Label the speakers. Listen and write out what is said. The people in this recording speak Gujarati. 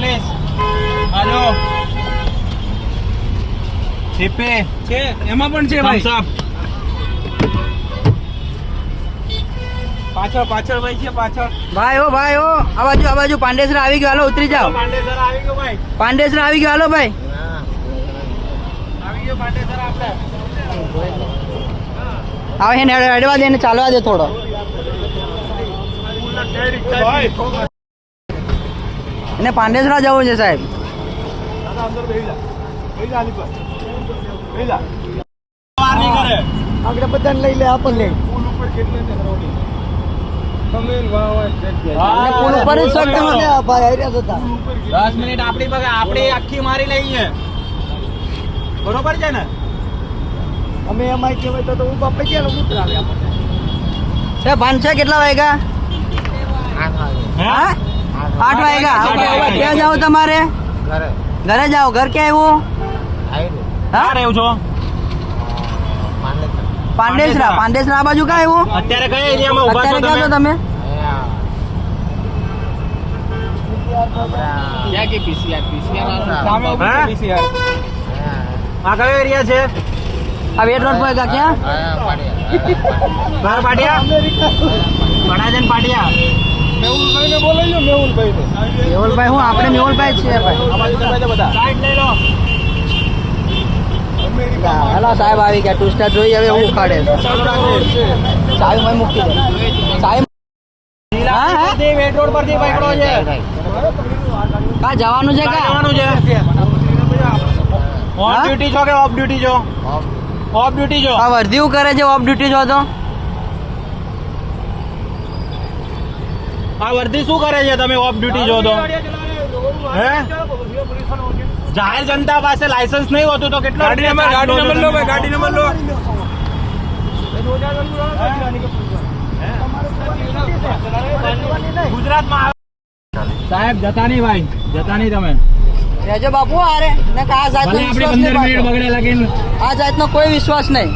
Speaker 1: પોલીસ આજો ટીપી
Speaker 2: છે એમાં પણ છે ભાઈ. પાછળ પાછળ ભાઈ છે પાછળ.
Speaker 3: ભાઈ ઓ આ બાજુ પાંડેસરા આવી ગયો, હાલો ઉતરી જાઓ.
Speaker 2: પાંડેસર આવી ગયો ભાઈ.
Speaker 3: પાંડેસરા આવી ગયો, હાલો ભાઈ.
Speaker 2: આવી ગયો પાંડેસર આપણે.
Speaker 3: આવે એને અડવા દે ને ચાલવા દે થોડો. એને પાંડેસરા જવું છે સાહેબ.
Speaker 2: અંદર બેહી જા આલી પર બેહી જા.
Speaker 1: વાર નહીં કરે.
Speaker 3: આગળ બધાને લઈ લે, આપણને
Speaker 2: પુલ ઉપર કેટલે ને રોડી તમે વાહ
Speaker 3: પુલ ઉપર જ શક તમે ભાઈ આર્યા હતા.
Speaker 1: 10 મિનિટ આપણી આખી મારી લઈએ, બરોબર છે ને?
Speaker 3: અમે એમાં કહેવાય તો ઉભા પડી ગયા ઉતરાવે આપણને. છે ભાન છે કેટલા વાગ્યા? 8 વાગ્યા. ક્યાં જાવ તમારે? ઘરે જાઓ. ઘર ક્યાં આવ્યું?
Speaker 1: ક્યાં રહ્યો છો?
Speaker 3: પાંડેસરા આ બાજુ ક્યાં આવ્યું?
Speaker 1: અત્યારે કયા એરિયામાં ઉભા છો
Speaker 3: અત્યારે ક્યાં છો
Speaker 1: તમે?
Speaker 3: તમે?
Speaker 2: ક્યાં કે પીસીઆર
Speaker 1: સામે
Speaker 2: ઉભી છે પીસીઆર.
Speaker 1: આ કયો એરિયા છે?
Speaker 3: આ વેટ રોડ પર ક્યાં?
Speaker 1: બાર પાટિયા, પડાજન પાટિયા.
Speaker 2: મેહુલભાઈને બોલાવી લો મેહુલભાઈને.
Speaker 3: મેહુલભાઈ હું આપણે મેહુલભાઈ છીએ ભાઈ.
Speaker 1: સાઈડ લઈ લો.
Speaker 3: હાલો સાહેબ આવી ગયા. ટુસ્ટર જોઈ હવે હું ઉખાડે. સાહેબ મેં મૂકી દે. સાહેબ
Speaker 1: વેટ રોડ પરથી પકડો છે.
Speaker 3: કા જવાનું છે? કા
Speaker 1: જવાનું છે? ઓન ડ્યુટી છો કે ઓફ ડ્યુટી છો? ઓફ ડ્યુટી છો.
Speaker 3: આ વર્ધીઓ કરે છે ઓફ ડ્યુટી છો તો?
Speaker 1: આ વર્દી શું કરે છે તમે ઓફ ડ્યુટી છો તો? હે? જાહેર જનતા પાસે લાયસન્સ નહીં હોતું તો કેટલો
Speaker 2: ગાડી નંબર લો ભાઈ, ગાડી નંબર લો.
Speaker 1: ગુજરાતમાં સાહેબ જતા નહીં ભાઈ, જતા નહીં તમે.
Speaker 3: રહેજો બાપુ. આરે ને આ જાતનો
Speaker 1: ભલે આપણે
Speaker 3: વિશ્વાસ
Speaker 1: 15 મિનિટ
Speaker 3: નહીં.
Speaker 1: બગડે લાગીને
Speaker 3: આ જાતનો કોઈ વિશ્વાસ નહીં.